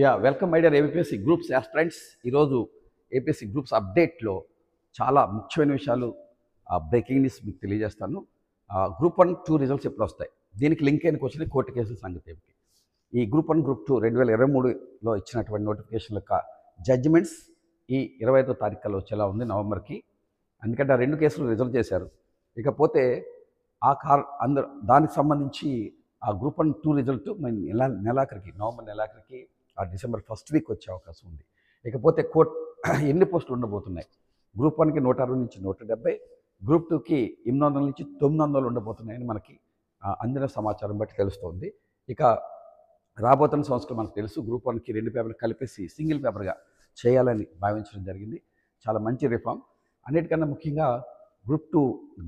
Welcome my dear APSC groups aspirants. ఈరోజు APSC groups అప్డేట్లో చాలా ముఖ్యమైన విషయాలు బ్రేకింగ్ న్యూస్ మీకు తెలియజేస్తాను. గ్రూప్ 1, 2 రిజల్ట్స్ ఎప్పుడు వస్తాయి, దీనికి లింక్ అయిన క్వశ్చన్ కోర్టు కేసుల సంగతి ఏమిటి, ఈ గ్రూప్ 1, గ్రూప్ 2 2023లో ఇచ్చినటువంటి నోటిఫికేషన్ యొక్క జడ్జిమెంట్స్ ఈ 25వ తారీఖులో వచ్చేలా ఉంది నవంబర్కి. ఎందుకంటే ఆ 2 కేసులు రిజల్ట్ చేశారు. ఇకపోతే అందరూ దానికి సంబంధించి ఆ గ్రూప్ 1, 2 రిజల్ట్ నెలాఖరికి నవంబర్ నెలాఖరికి ఆ డిసెంబర్ ఫస్ట్ వీక్ వచ్చే అవకాశం ఉంది. ఇకపోతే ఎన్ని పోస్టులు ఉండబోతున్నాయి, గ్రూప్ 1కి 160 నుంచి 170, గ్రూప్ 2కి 800 నుంచి 900 ఉండబోతున్నాయని మనకి అందిన సమాచారం బట్టి తెలుస్తోంది. ఇక రాబోతున్న సంవత్సరం మనకు తెలుసు, గ్రూప్ 1కి 2 పేపర్లు కలిపేసి సింగిల్ పేపర్గా చేయాలని భావించడం జరిగింది. చాలా మంచి రిఫార్మ్. అన్నిటికన్నా ముఖ్యంగా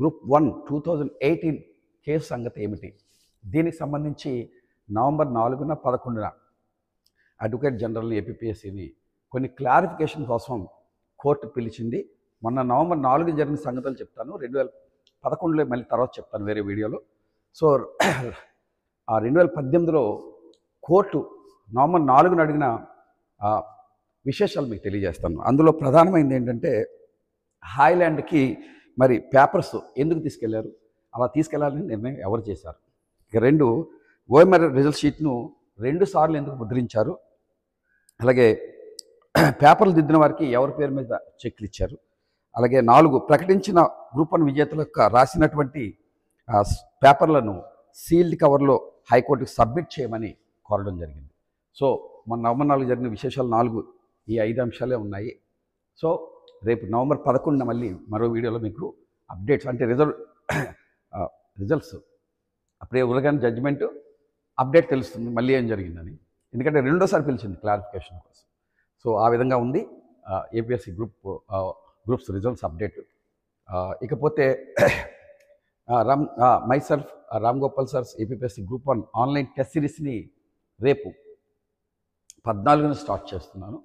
గ్రూప్ 1 2018 కేసు సంగతి ఏమిటి, దీనికి సంబంధించి నవంబర్ 4న 11న అడ్వకేట్ జనరల్ ఏపీఎస్సిని కొన్ని క్లారిఫికేషన్ కోసం కోర్టు పిలిచింది. మొన్న నవంబర్ 4 జరిగిన సంగతులు చెప్తాను, 2011లో మళ్ళీ తర్వాత చెప్తాను వేరే వీడియోలో. సో ఆ 2018లో కోర్టు నవంబర్ 4న అడిగిన విశేషాలు మీకు తెలియజేస్తాను. అందులో ప్రధానమైనది ఏంటంటే, హాయ్లాండ్కి మరి పేపర్స్ ఎందుకు తీసుకెళ్లారు, అలా తీసుకెళ్లాలని నిర్ణయం ఎవరు చేశారు. ఇక 2, ఓఎంఆర్ రిజల్ట్ షీట్ను 2 సార్లు ఎందుకు ముద్రించారు, అలాగే పేపర్లు దిద్దిన వారికి ఎవరి పేరు మీద చెక్లు ఇచ్చారు, అలాగే 4, ప్రకటించిన గ్రూప్ 1 విజేతలకు రాసినటువంటి పేపర్లను సీల్డ్ కవర్లో హైకోర్టుకు సబ్మిట్ చేయమని కోరడం జరిగింది. సో మన నవంబర్ 4 జరిగిన విశేషాలు 4, ఈ 5 అంశాలే ఉన్నాయి. సో రేపు నవంబర్ 11న మళ్ళీ మరో వీడియోలో మీకు అప్డేట్స్, అంటే రిజల్ట్స్ అప్పుడే ఉరగానే జడ్జిమెంట్ అప్డేట్ తెలుస్తుంది మళ్ళీ ఏం జరిగిందని. ఎందుకంటే 2వ సారి పిలిచింది క్లారిఫికేషన్ కోసం. సో ఆ విధంగా ఉంది ఏపీఎస్సి గ్రూప్స్ రిజల్ట్స్ అప్డేట్. ఇకపోతే myself Ram Gopal sirs APSC group 1 online test సిరీస్ని రేపు 14న స్టార్ట్ చేస్తున్నాను.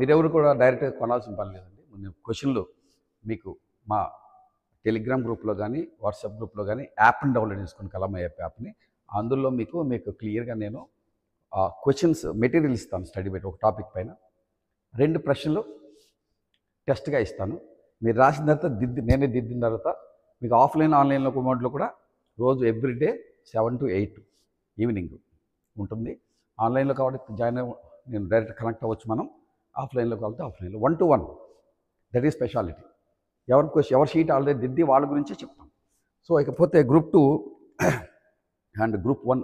మీరెవరు కూడా డైరెక్ట్గా కొనాల్సిన పని లేదండి. నేను క్వశ్చన్లు మీకు మా టెలిగ్రామ్ గ్రూప్లో కానీ వాట్సాప్ గ్రూప్లో కానీ యాప్ని డౌన్లోడ్ చేసుకుని కలమ యాప్ని, అందులో మీకు క్లియర్గా నేను క్వశ్చన్స్ మెటీరియల్ ఇస్తాను. స్టడీ పెట్టి ఒక టాపిక్ పైన 2 ప్రశ్నలు టెస్ట్గా ఇస్తాను. మీరు రాసిన తర్వాత నేనే దిద్దిన తర్వాత మీకు ఆఫ్లైన్ ఆన్లైన్లో మోడ్లో కూడా రోజు ఎవ్రీడే 7 to 8 ఈవినింగ్ ఉంటుంది. ఆన్లైన్లో కాబట్టి నేను డైరెక్ట్ కనెక్ట్ అవ్వచ్చు, మనం ఆఫ్లైన్లో కాబట్టి ఆఫ్లైన్లో 1 to 1 దట్ ఈస్ స్పెషాలిటీ. ఎవరి షీట్ ఆల్రెడీ దిద్ది వాళ్ళ గురించే చెప్తాం. సో ఇకపోతే గ్రూప్ 2 అండ్ గ్రూప్ 1